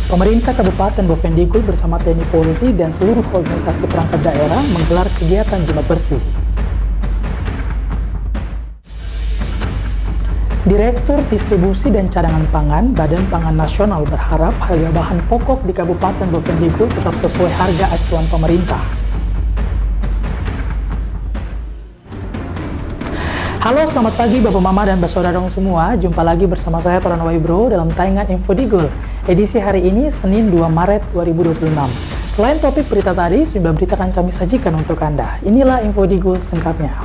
Pemerintah Kabupaten Bovendigul bersama TNI Polri dan seluruh organisasi perangkat daerah menggelar kegiatan Jumat Bersih. Direktur Distribusi dan Cadangan Pangan Badan Pangan Nasional berharap harga bahan pokok di Kabupaten Bovendigul tetap sesuai harga acuan pemerintah. Halo, selamat pagi Bapak Mama dan Saudara semua. Jumpa lagi bersama saya Toran Waibro dalam tayangan Info Digul. Edisi hari ini Senin 2 Maret 2026. Selain topik berita tadi, sejumlah berita akan kami sajikan untuk Anda. Inilah Info Digul selengkapnya.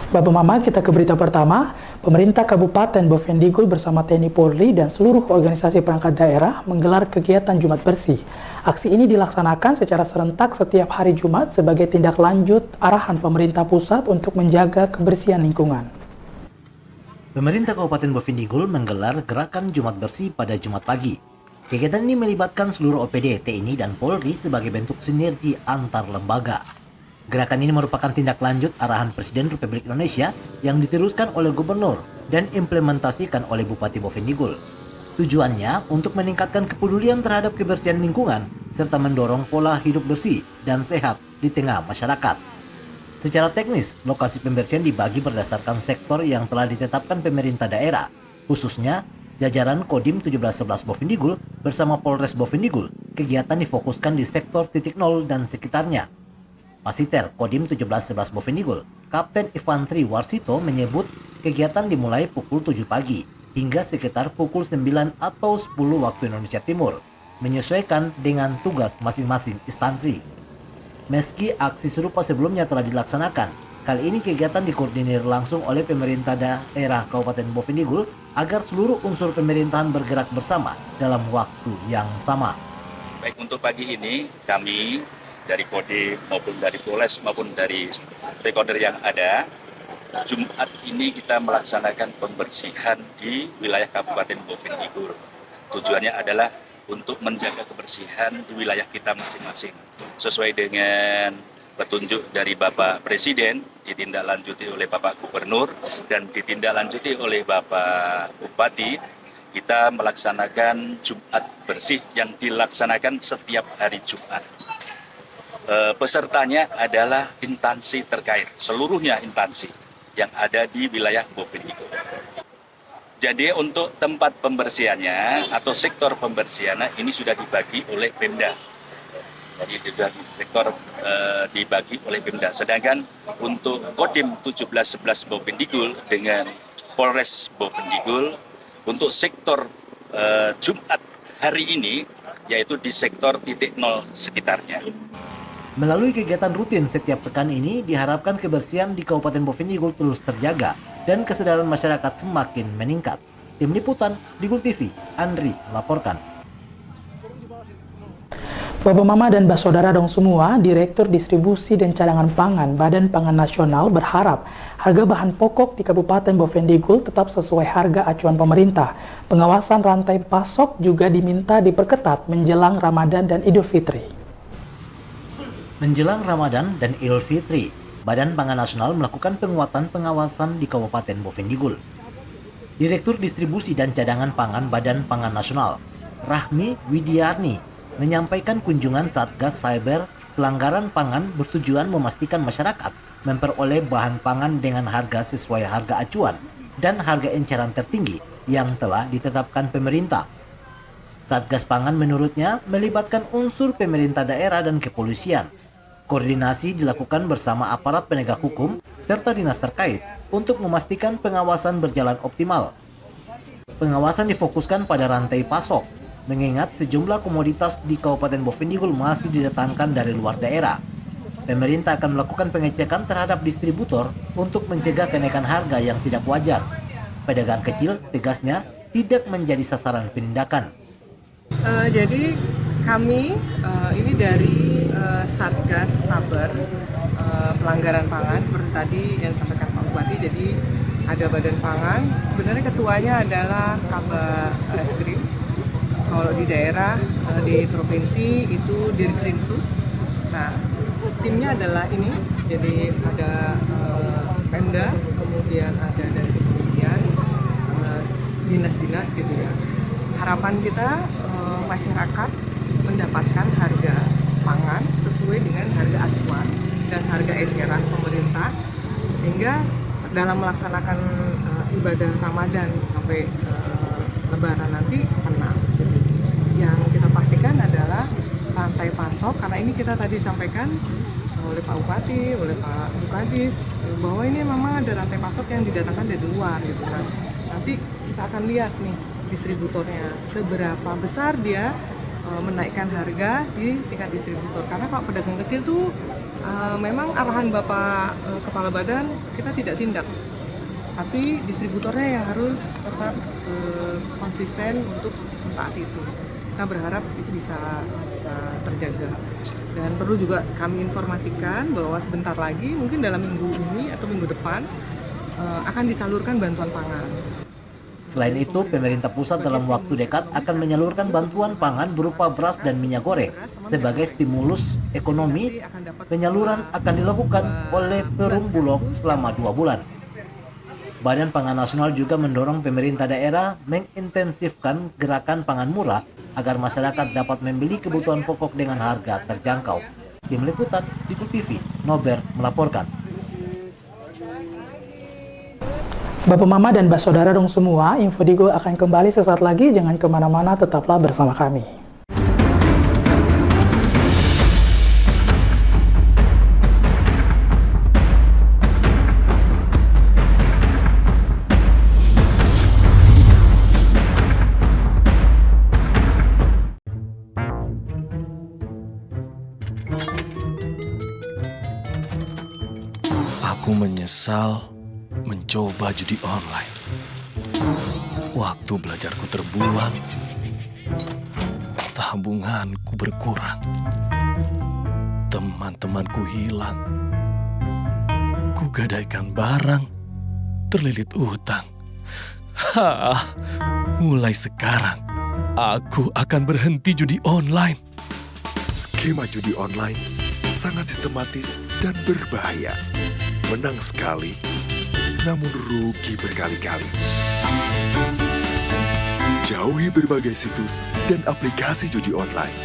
Bapak Mama, kita ke berita pertama. Pemerintah Kabupaten Bovendigul bersama TNI Polri dan seluruh organisasi perangkat daerah menggelar kegiatan Jumat Bersih. Aksi ini dilaksanakan secara serentak setiap hari Jumat sebagai tindak lanjut arahan pemerintah pusat untuk menjaga kebersihan lingkungan. Pemerintah Kabupaten Bovendigul menggelar gerakan Jumat Bersih pada Jumat pagi. Kegiatan ini melibatkan seluruh OPD, TNI, dan Polri sebagai bentuk sinergi antar lembaga. Gerakan ini merupakan tindak lanjut arahan Presiden Republik Indonesia yang diteruskan oleh Gubernur dan implementasikan oleh Bupati Bovendigul. Tujuannya untuk meningkatkan kepedulian terhadap kebersihan lingkungan serta mendorong pola hidup bersih dan sehat di tengah masyarakat. Secara teknis, lokasi pembersihan dibagi berdasarkan sektor yang telah ditetapkan pemerintah daerah, khususnya jajaran Kodim 1711 Bovendigul bersama Polres Bovendigul. Kegiatan difokuskan di sektor titik nol dan sekitarnya. Pasiter Kodim 1711 Bovendigul, Kapten Infantri Warsito menyebut kegiatan dimulai pukul 7 pagi hingga sekitar pukul 9 atau 10 waktu Indonesia Timur, menyesuaikan dengan tugas masing-masing instansi. Meski aksi serupa sebelumnya telah dilaksanakan, kali ini kegiatan dikoordinir langsung oleh pemerintah daerah Kabupaten Bovendigul agar seluruh unsur pemerintahan bergerak bersama dalam waktu yang sama. Baik, untuk pagi ini kami dari Kodim maupun dari Polres maupun dari stakeholder yang ada, Jumat ini kita melaksanakan pembersihan di wilayah Kabupaten Bovendigul. Tujuannya adalah untuk menjaga kebersihan di wilayah kita masing-masing. Sesuai dengan petunjuk dari Bapak Presiden, ditindaklanjuti oleh Bapak Gubernur, dan ditindaklanjuti oleh Bapak Bupati, kita melaksanakan Jumat Bersih yang dilaksanakan setiap hari Jumat. Pesertanya adalah instansi terkait, seluruhnya instansi yang ada di wilayah Bovendigul. Jadi untuk tempat pembersihannya atau sektor pembersihannya ini sudah dibagi oleh Pemda. Jadi sudah sektor dibagi oleh Pemda. Sedangkan untuk Kodim 1711 Bovendigul dengan Polres Bovendigul untuk sektor Jumat hari ini yaitu di sektor titik nol sekitarnya. Melalui kegiatan rutin setiap pekan ini, diharapkan kebersihan di Kabupaten Bovendigul terus terjaga dan kesadaran masyarakat semakin meningkat. Tim Liputan Digul TV, Andri melaporkan. Bapak Mama dan Saudara semua, Direktur Distribusi dan Cadangan Pangan Badan Pangan Nasional berharap harga bahan pokok di Kabupaten Bovendigul tetap sesuai harga acuan pemerintah. Pengawasan rantai pasok juga diminta diperketat menjelang Ramadan dan Idul Fitri. Menjelang Ramadan dan Idul Fitri, Badan Pangan Nasional melakukan penguatan pengawasan di Kabupaten Bovendigul. Direktur Distribusi dan Cadangan Pangan Badan Pangan Nasional, Rahmi Widiarni, menyampaikan kunjungan Satgas Cyber Pelanggaran Pangan bertujuan memastikan masyarakat memperoleh bahan pangan dengan harga sesuai harga acuan dan harga eceran tertinggi yang telah ditetapkan pemerintah. Satgas Pangan menurutnya melibatkan unsur pemerintah daerah dan kepolisian. Koordinasi dilakukan bersama aparat penegak hukum serta dinas terkait untuk memastikan pengawasan berjalan optimal. Pengawasan difokuskan pada rantai pasok, mengingat sejumlah komoditas di Kabupaten Bovendigul masih didatangkan dari luar daerah. Pemerintah akan melakukan pengecekan terhadap distributor untuk mencegah kenaikan harga yang tidak wajar. Pedagang kecil, tegasnya, tidak menjadi sasaran penindakan. Jadi kami ini dari Satgas Saber pelanggaran pangan seperti tadi yang disampaikan Pak Bupati. Jadi ada Badan Pangan, sebenarnya ketuanya adalah Kabar Reskrim. Kalau di daerah di provinsi itu Dirkrimsus. Nah, timnya adalah ini, jadi ada Pemda, kemudian ada dari kepolisian, dinas-dinas gitu ya. Harapan kita masyarakat mendapatkan harga pangan sesuai dengan harga acuan dan harga eceran pemerintah, sehingga dalam melaksanakan ibadah Ramadan sampai Lebaran nanti tenang. Yang kita pastikan adalah rantai pasok, karena ini kita tadi sampaikan oleh Pak Bupati, oleh Pak Bukadis, bahwa ini memang ada rantai pasok yang didatangkan dari luar gitu kan. Nanti kita akan lihat nih distributornya seberapa besar dia menaikkan harga di tingkat distributor. Karena kalau pedagang kecil tuh memang arahan Bapak Kepala Badan kita tidak tindak, tapi distributornya yang harus tetap konsisten untuk mentaati itu. Kita berharap itu bisa terjaga. Dan perlu juga kami informasikan bahwa sebentar lagi, mungkin dalam minggu ini atau minggu depan, akan disalurkan bantuan pangan. Selain itu, pemerintah pusat dalam waktu dekat akan menyalurkan bantuan pangan berupa beras dan minyak goreng. Sebagai stimulus ekonomi, penyaluran akan dilakukan oleh Perum Bulog selama 2 bulan. Badan Pangan Nasional juga mendorong pemerintah daerah mengintensifkan gerakan pangan murah agar masyarakat dapat membeli kebutuhan pokok dengan harga terjangkau. Tim Liputan, Digo TV, Nober melaporkan. Bapak Mama dan Mbak Saudara dong semua, Info Digo akan kembali sesaat lagi, jangan kemana-mana, tetaplah bersama kami. Aku menyesal mencoba judi online. Waktu belajarku terbuang, tabunganku berkurang, teman-temanku hilang, kugadaikan barang, terlilit utang. Mulai sekarang, aku akan berhenti judi online. Skema judi online sangat sistematis dan berbahaya. Menang sekali, namun rugi berkali-kali. Jauhi berbagai situs dan aplikasi judi online.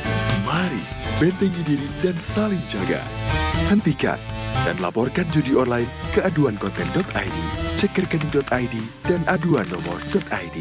Mari bentengi diri dan saling jaga. Hentikan dan laporkan judi online ke aduankonten.id, cekerkening.id, dan aduannomor.id.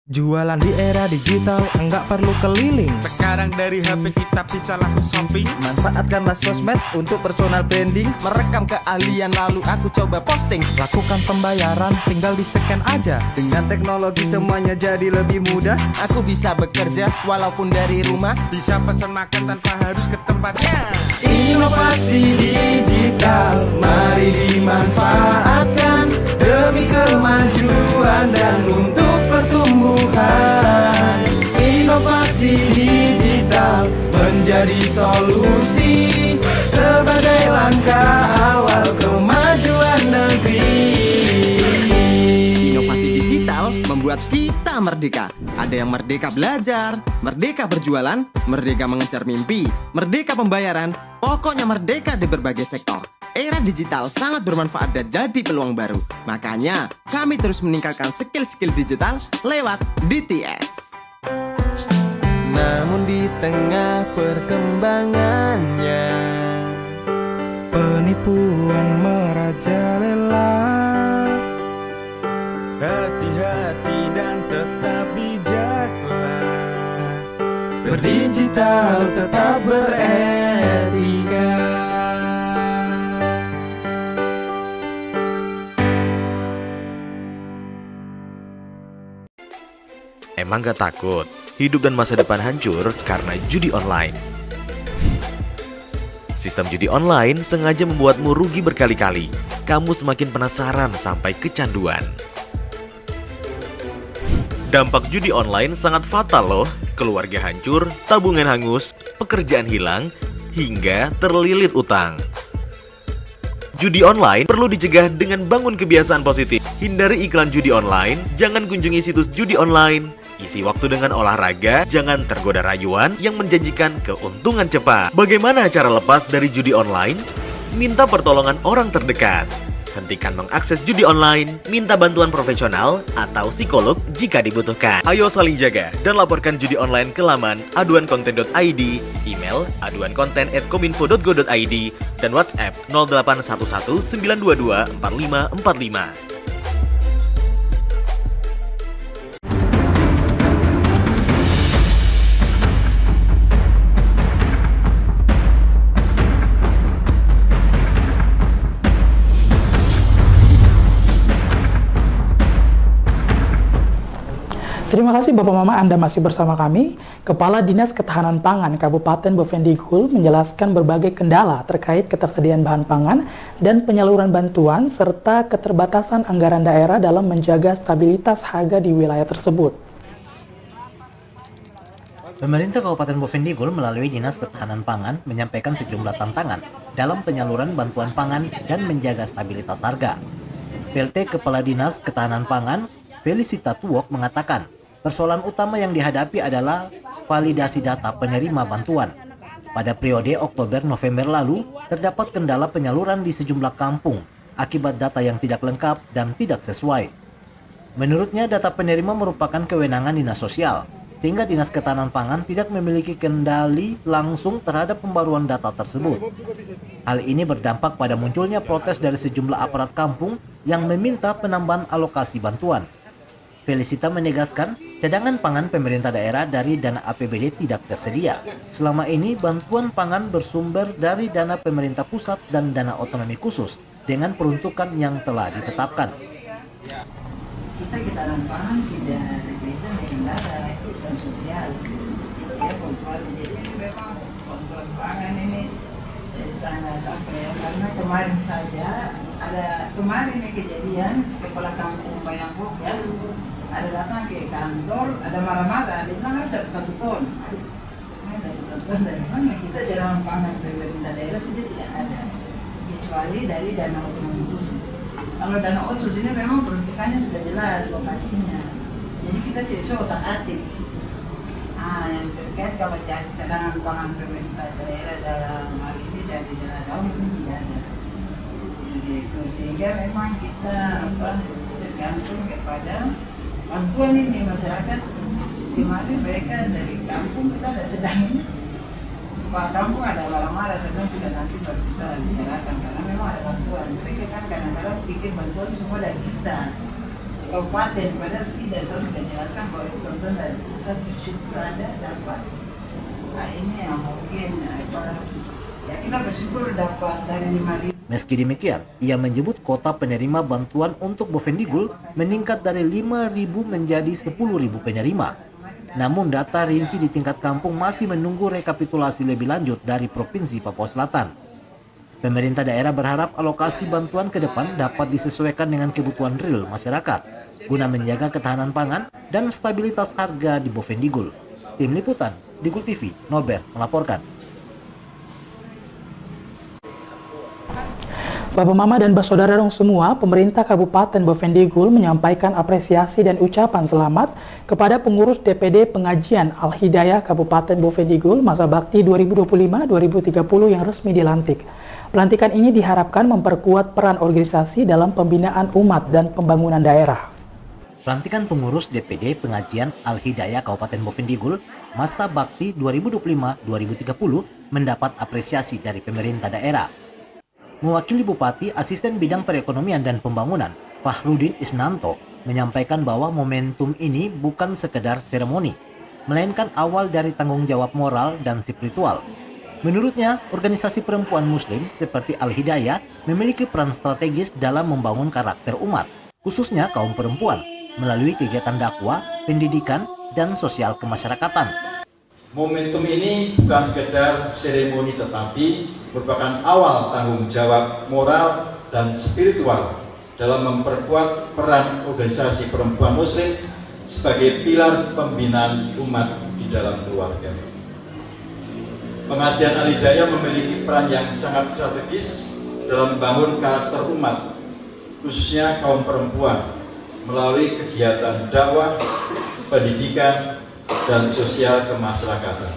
Jualan di era digital, enggak perlu keliling. Sekarang dari HP kita bisa langsung shopping. Manfaatkanlah sosmed untuk personal branding. Merekam keahlian lalu aku coba posting. Lakukan pembayaran, tinggal di-scan aja. Dengan teknologi semuanya jadi lebih mudah. Aku bisa bekerja walaupun dari rumah. Bisa pesan makan tanpa harus ke tempatnya. Inovasi digital, mari dimanfaatkan demi kemajuan dan untuk pertumbuhan. Inovasi digital menjadi solusi sebagai langkah awal kemajuan negeri. Inovasi digital membuat kita merdeka. Ada yang merdeka belajar, merdeka berjualan, merdeka mengejar mimpi, merdeka pembayaran, pokoknya merdeka di berbagai sektor. Era digital sangat bermanfaat dan jadi peluang baru. Makanya, kami terus meningkatkan skill-skill digital lewat DTS. Namun di tengah perkembangannya, penipuan merajalela. Hati-hati dan tetap bijaklah. Berdigital tetap beretika. Emang gak takut hidup dan masa depan hancur karena judi online? Sistem judi online sengaja membuatmu rugi berkali-kali. Kamu semakin penasaran sampai kecanduan. Dampak judi online sangat fatal loh. Keluarga hancur, tabungan hangus, pekerjaan hilang, hingga terlilit utang. Judi online perlu dicegah dengan bangun kebiasaan positif. Hindari iklan judi online, jangan kunjungi situs judi online, Isi waktu dengan olahraga, jangan tergoda rayuan yang menjanjikan keuntungan cepat. Bagaimana cara lepas dari judi online? Minta pertolongan orang terdekat. Hentikan mengakses judi online, minta bantuan profesional atau psikolog jika dibutuhkan. Ayo saling jaga dan laporkan judi online ke laman aduankonten.id, email aduankonten@kominfo.go.id, dan WhatsApp 0811 922 4545. Terima kasih Bapak Mama, Anda masih bersama kami. Kepala Dinas Ketahanan Pangan Kabupaten Bovendigul menjelaskan berbagai kendala terkait ketersediaan bahan pangan dan penyaluran bantuan serta keterbatasan anggaran daerah dalam menjaga stabilitas harga di wilayah tersebut. Pemerintah Kabupaten Bovendigul melalui Dinas Ketahanan Pangan menyampaikan sejumlah tantangan dalam penyaluran bantuan pangan dan menjaga stabilitas harga. PLT Kepala Dinas Ketahanan Pangan Felicita Tuwok mengatakan, persoalan utama yang dihadapi adalah validasi data penerima bantuan. Pada periode Oktober-November lalu, terdapat kendala penyaluran di sejumlah kampung akibat data yang tidak lengkap dan tidak sesuai. Menurutnya, data penerima merupakan kewenangan Dinas Sosial, sehingga Dinas Ketahanan Pangan tidak memiliki kendali langsung terhadap pembaruan data tersebut. Hal ini berdampak pada munculnya protes dari sejumlah aparat kampung yang meminta penambahan alokasi bantuan. Felicita menegaskan, cadangan pangan pemerintah daerah dari dana APBD tidak tersedia. Selama ini, bantuan pangan bersumber dari dana pemerintah pusat dan dana otonomi khusus dengan peruntukan yang telah ditetapkan. Kita ketahanan pangan tidak berkaitan dengan dana, itu urusan sosial. Ya, jadi memang bantuan pangan ini sangat apa ya, karena kemarin saja ini kejadian kepala kampung Bayangkok ya, ada datang ke kantor, ada marah-marah, dia bilang harus dapat 1 ton. Dapat 1 ton dari mana? Kita jarang pangan pemerintah daerah tidak ada, kecuali dari dana otonomi khusus. Kalau dana otsus ini memang peruntukannya sudah jelas lokasinya, jadi kita tidak bisa otak-atik. Yang terkait kalau cadangan pangan pemerintah daerah dalam hal ini dari dana daun ini tidak ada. Gitu. Sehingga memang kita tergantung kepada bantuan ini masyarakat. Kemarin mereka dari kampung kita ada sedang ini, Pak kampung ada marah-marah, sedang juga nanti baru kita bicarakan karena memang ada bantuan. Mereka kan kadang-kadang pikir bantuan semua dari kita kabupaten, padahal tidak. Saya sudah jelaskan bahwa itu bantuan dari pusat, bersyukur ada dapat. Nah ini yang mungkin ya kita bersyukur dapat dari 5.000. Meski demikian, ia menyebut kota penerima bantuan untuk Bovendigul meningkat dari 5.000 menjadi 10.000 penerima. Namun data rinci di tingkat kampung masih menunggu rekapitulasi lebih lanjut dari Provinsi Papua Selatan. Pemerintah daerah berharap alokasi bantuan ke depan dapat disesuaikan dengan kebutuhan real masyarakat, guna menjaga ketahanan pangan dan stabilitas harga di Bovendigul. Tim Liputan, Digul TV, Norbert melaporkan. Bapak Mama dan Saudara semua, pemerintah Kabupaten Bovendigul menyampaikan apresiasi dan ucapan selamat kepada pengurus DPD Pengajian Al-Hidayah Kabupaten Bovendigul masa bakti 2025-2030 yang resmi dilantik. Pelantikan ini diharapkan memperkuat peran organisasi dalam pembinaan umat dan pembangunan daerah. Pelantikan pengurus DPD Pengajian Al-Hidayah Kabupaten Bovendigul masa bakti 2025-2030 mendapat apresiasi dari pemerintah daerah. Mewakili Bupati, Asisten Bidang Perekonomian dan Pembangunan, Fahrudin Isnanto, menyampaikan bahwa momentum ini bukan sekedar seremoni, melainkan awal dari tanggung jawab moral dan spiritual. Menurutnya, organisasi perempuan Muslim seperti Al-Hidayah memiliki peran strategis dalam membangun karakter umat, khususnya kaum perempuan, melalui kegiatan dakwah, pendidikan, dan sosial kemasyarakatan. Momentum ini bukan sekedar seremoni tetapi merupakan awal tanggung jawab moral dan spiritual dalam memperkuat peran organisasi perempuan Muslim sebagai pilar pembinaan umat di dalam keluarga. Pengajian Al-Hidayah memiliki peran yang sangat strategis dalam membangun karakter umat, khususnya kaum perempuan, melalui kegiatan dakwah, pendidikan, dan sosial kemasyarakatan.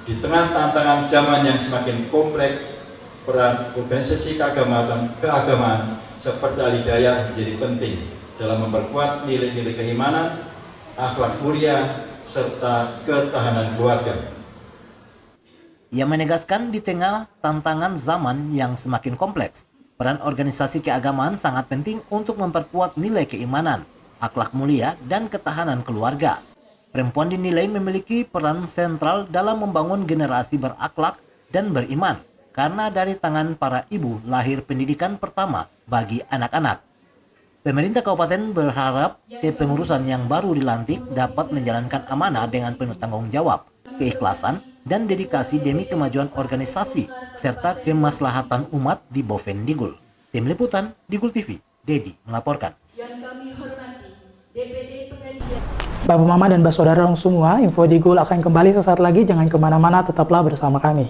Di tengah tantangan zaman yang semakin kompleks, peran organisasi keagamaan seperti Al-Hidayah menjadi penting dalam memperkuat nilai-nilai keimanan, akhlak mulia, serta ketahanan keluarga. Ia menegaskan di tengah tantangan zaman yang semakin kompleks, peran organisasi keagamaan sangat penting untuk memperkuat nilai keimanan, akhlak mulia, dan ketahanan keluarga. Perempuan dinilai memiliki peran sentral dalam membangun generasi berakhlak dan beriman, karena dari tangan para ibu lahir pendidikan pertama bagi anak-anak. Pemerintah kabupaten berharap kepengurusan yang baru dilantik dapat menjalankan amanah dengan penuh tanggung jawab, keikhlasan, dan dedikasi demi kemajuan organisasi serta kemaslahatan umat di Bovendigul. Tim Liputan Digul TV, Dedi melaporkan. Bapak Mama dan Mbak Saudara semua, Info Digul akan kembali sesaat lagi, jangan kemana-mana, tetaplah bersama kami.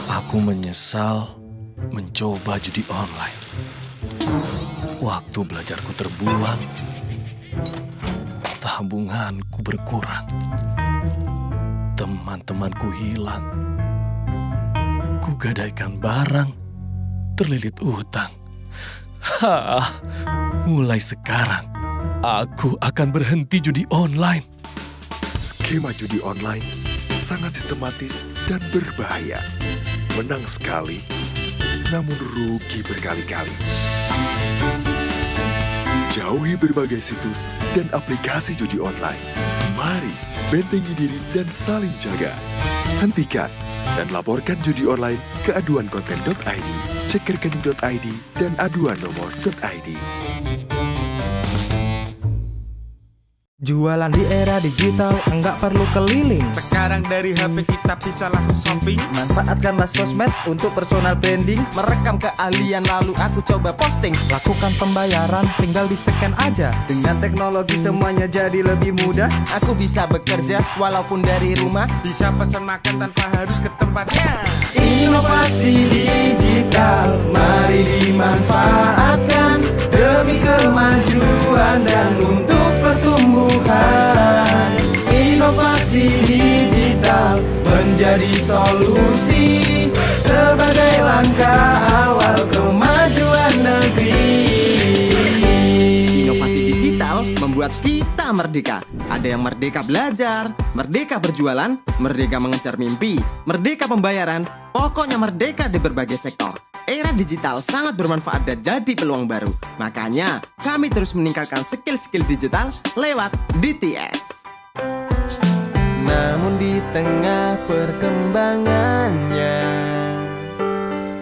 Aku menyesal mencoba judi online. Waktu belajarku terbuang, tabunganku berkurang, teman-temanku hilang, kugadaikan barang, terlilit utang. Mulai sekarang, aku akan berhenti judi online. Skema judi online sangat sistematis dan berbahaya. Menang sekali, namun rugi berkali-kali. Jauhi berbagai situs dan aplikasi judi online. Mari bentengi diri dan saling jaga. Hentikan dan laporkan judi online ke aduankonten.id, cek rekening.id, dan aduan nomor.id. Jualan di era digital, enggak perlu keliling. Sekarang dari HP kita bisa langsung shopping. Manfaatkanlah sosmed untuk personal branding. Merekam keahlian lalu aku coba posting. Lakukan pembayaran, tinggal di-scan aja. Dengan teknologi semuanya jadi lebih mudah. Aku bisa bekerja walaupun dari rumah. Bisa pesan makan tanpa harus ke tempatnya. Inovasi digital, mari dimanfaatkan demi kemajuan dan untuk pertumbuhan. Inovasi digital menjadi solusi sebagai langkah awal kemajuan negeri. Inovasi digital membuat kita merdeka. Ada yang merdeka belajar, merdeka berjualan, merdeka mengejar mimpi, merdeka pembayaran, pokoknya merdeka di berbagai sektor. Era digital sangat bermanfaat dan jadi peluang baru. Makanya, kami terus meningkatkan skill-skill digital lewat DTS. Namun di tengah perkembangannya,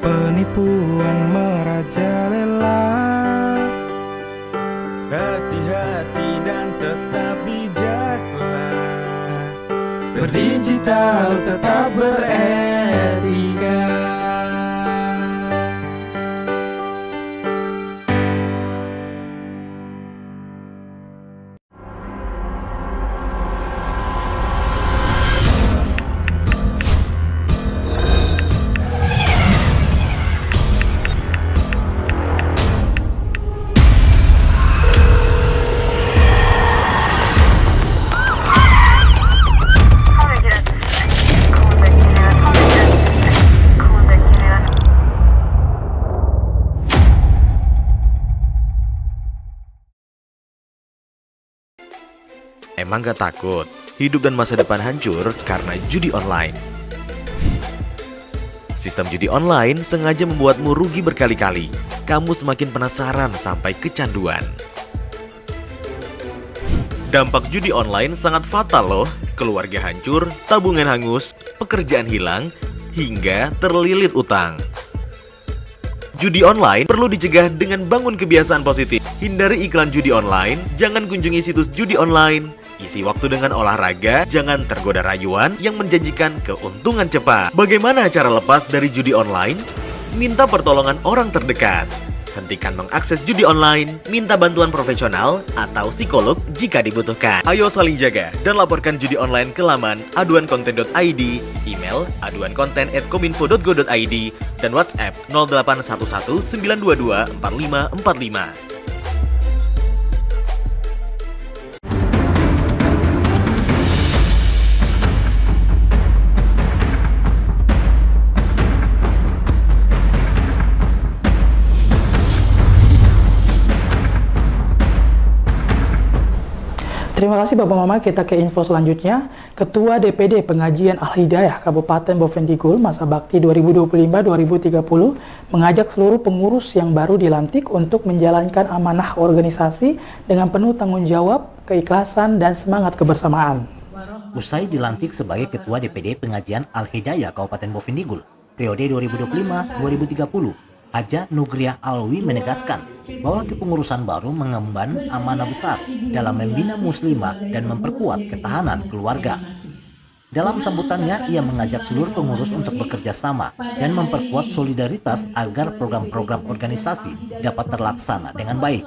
penipuan merajalela. Hati-hati dan tetap bijaklah. Berdigital tetap beretika. Emang gak takut hidup dan masa depan hancur karena judi online? Sistem judi online sengaja membuatmu rugi berkali-kali. Kamu semakin penasaran sampai kecanduan. Dampak judi online sangat fatal loh. Keluarga hancur, tabungan hangus, pekerjaan hilang, hingga terlilit utang. Judi online perlu dicegah dengan bangun kebiasaan positif. Hindari iklan judi online, jangan kunjungi situs judi online. Isi waktu dengan olahraga, jangan tergoda rayuan yang menjanjikan keuntungan cepat. Bagaimana cara lepas dari judi online? minta pertolongan orang terdekat. Hentikan mengakses judi online, minta bantuan profesional atau psikolog jika dibutuhkan. Ayo saling jaga dan laporkan judi online ke laman aduankonten.id, email aduankonten@kominfo.go.id, dan WhatsApp 0811 922 4545. Terima kasih Bapak Mama, kita ke info selanjutnya. Ketua DPD Pengajian Al-Hidayah Kabupaten Bovendigul masa bakti 2025-2030 mengajak seluruh pengurus yang baru dilantik untuk menjalankan amanah organisasi dengan penuh tanggung jawab, keikhlasan, dan semangat kebersamaan. Usai dilantik sebagai Ketua DPD Pengajian Al-Hidayah Kabupaten Bovendigul periode 2025-2030, Haja Nugriah Alwi menegaskan bahwa kepengurusan baru mengemban amanah besar dalam membina muslimah dan memperkuat ketahanan keluarga. Dalam sambutannya, ia mengajak seluruh pengurus untuk bekerja sama dan memperkuat solidaritas agar program-program organisasi dapat terlaksana dengan baik.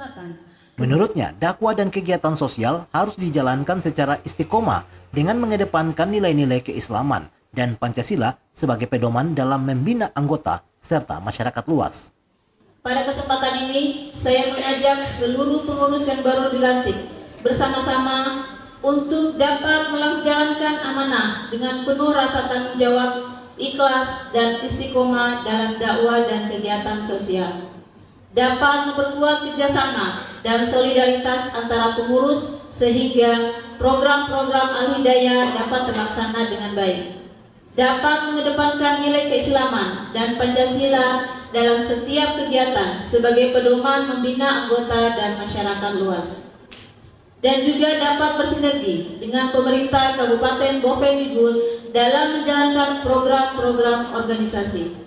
Menurutnya, dakwah dan kegiatan sosial harus dijalankan secara istiqomah dengan mengedepankan nilai-nilai keislaman dan Pancasila sebagai pedoman dalam membina anggota serta masyarakat luas. Pada kesempatan ini, saya mengajak seluruh pengurus yang baru dilantik bersama-sama untuk dapat menjalankan amanah dengan penuh rasa tanggung jawab, ikhlas, dan istiqomah dalam dakwah dan kegiatan sosial. Dapat memperkuat kerjasama dan solidaritas antara pengurus sehingga program-program Al-Hidayah dapat terlaksana dengan baik. Dapat mengedepankan nilai keislaman dan Pancasila dalam setiap kegiatan sebagai pedoman membina anggota dan masyarakat luas. Dan juga dapat bersinergi dengan pemerintah Kabupaten Bovendigul dalam menjalankan program-program organisasi.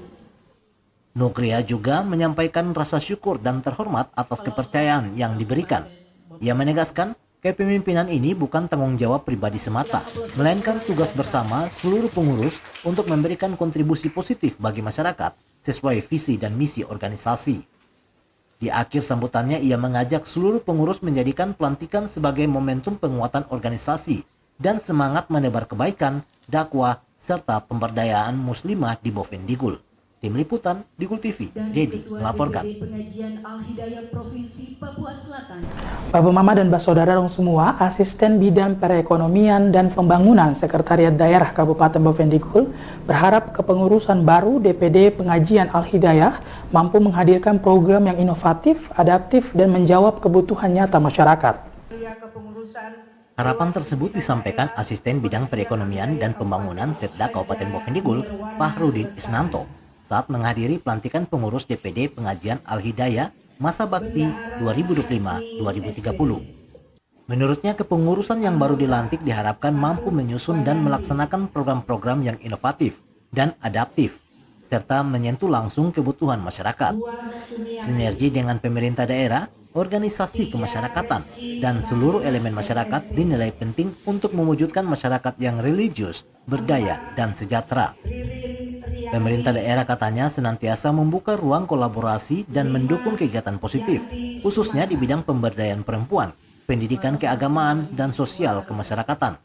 Nugriah juga menyampaikan rasa syukur dan terhormat atas kepercayaan yang diberikan. Ia menegaskan, kepemimpinan ini bukan tanggung jawab pribadi semata, melainkan tugas bersama seluruh pengurus untuk memberikan kontribusi positif bagi masyarakat sesuai visi dan misi organisasi. Di akhir sambutannya, ia mengajak seluruh pengurus menjadikan pelantikan sebagai momentum penguatan organisasi dan semangat menebar kebaikan, dakwah, serta pemberdayaan muslimah di Bovendigul. Tim Liputan, Digul TV, Dedi melaporkan. Bapak Mama dan Mbak Saudara semua, Asisten Bidang Perekonomian dan Pembangunan Sekretariat Daerah Kabupaten Bovendigul berharap kepengurusan baru DPD Pengajian Al-Hidayah mampu menghadirkan program yang inovatif, adaptif, dan menjawab kebutuhan nyata masyarakat. Harapan tersebut disampaikan Asisten Bidang Perekonomian dan Pembangunan Setda Kabupaten Bovendigul, Fahrudin Isnanto, saat menghadiri pelantikan pengurus DPD Pengajian Al-Hidayah masa bakti 2025-2030. Menurutnya, kepengurusan yang baru dilantik diharapkan mampu menyusun dan melaksanakan program-program yang inovatif dan adaptif, serta menyentuh langsung kebutuhan masyarakat. Sinergi dengan pemerintah daerah, organisasi kemasyarakatan, dan seluruh elemen masyarakat dinilai penting untuk mewujudkan masyarakat yang religius, berdaya, dan sejahtera. Pemerintah daerah katanya senantiasa membuka ruang kolaborasi dan mendukung kegiatan positif, khususnya di bidang pemberdayaan perempuan, pendidikan keagamaan, dan sosial kemasyarakatan.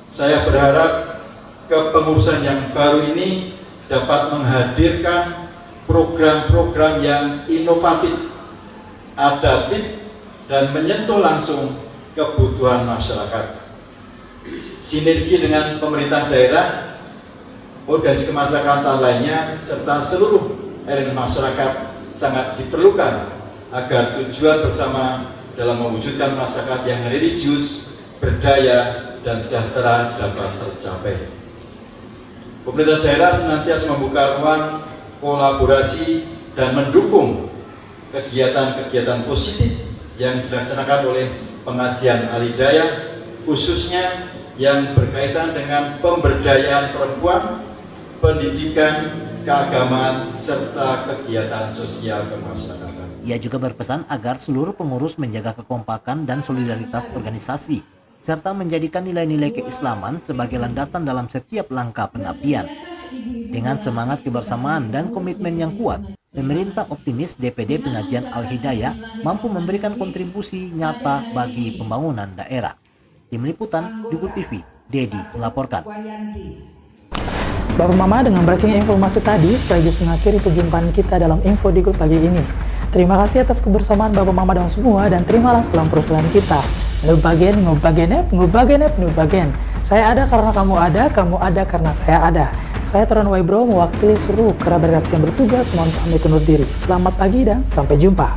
Saya berharap kepengurusan yang baru ini dapat menghadirkan program-program yang inovatif, adaptif, dan menyentuh langsung kebutuhan masyarakat. Sinergi dengan pemerintah daerah, organisasi kemasyarakatan lainnya, serta seluruh elemen masyarakat sangat diperlukan agar tujuan bersama dalam mewujudkan masyarakat yang religius, berdaya, dan sejahtera dapat tercapai. Pemerintah daerah senantiasa membuka ruang kolaborasi dan mendukung kegiatan-kegiatan positif yang dilaksanakan oleh Pengajian Al-Hidayah, khususnya yang berkaitan dengan pemberdayaan perempuan, pendidikan, keagamaan, serta kegiatan sosial kemasyarakatan. Ia juga berpesan agar seluruh pengurus menjaga kekompakan dan solidaritas organisasi, serta menjadikan nilai-nilai keislaman sebagai landasan dalam setiap langkah pengabdian. Dengan semangat kebersamaan dan komitmen yang kuat, pemerintah optimis DPD Pengajian Al-Hidayah mampu memberikan kontribusi nyata bagi pembangunan daerah. Tim Liputan Digul TV, Dedi melaporkan. Bapak Mama, dengan breaking informasi tadi sekaligus mengakhiri perjumpaan kita dalam Info Digul pagi ini. Terima kasih atas kebersamaan Bapak Mama dan semua, dan terimalah salam perwakilan kita. Nubagen, nubagen. Saya ada karena kamu ada karena saya ada. Saya Toran Waibro mewakili seluruh kerabat redaksi yang bertugas, mohon pamit undur diri. Selamat pagi dan sampai jumpa.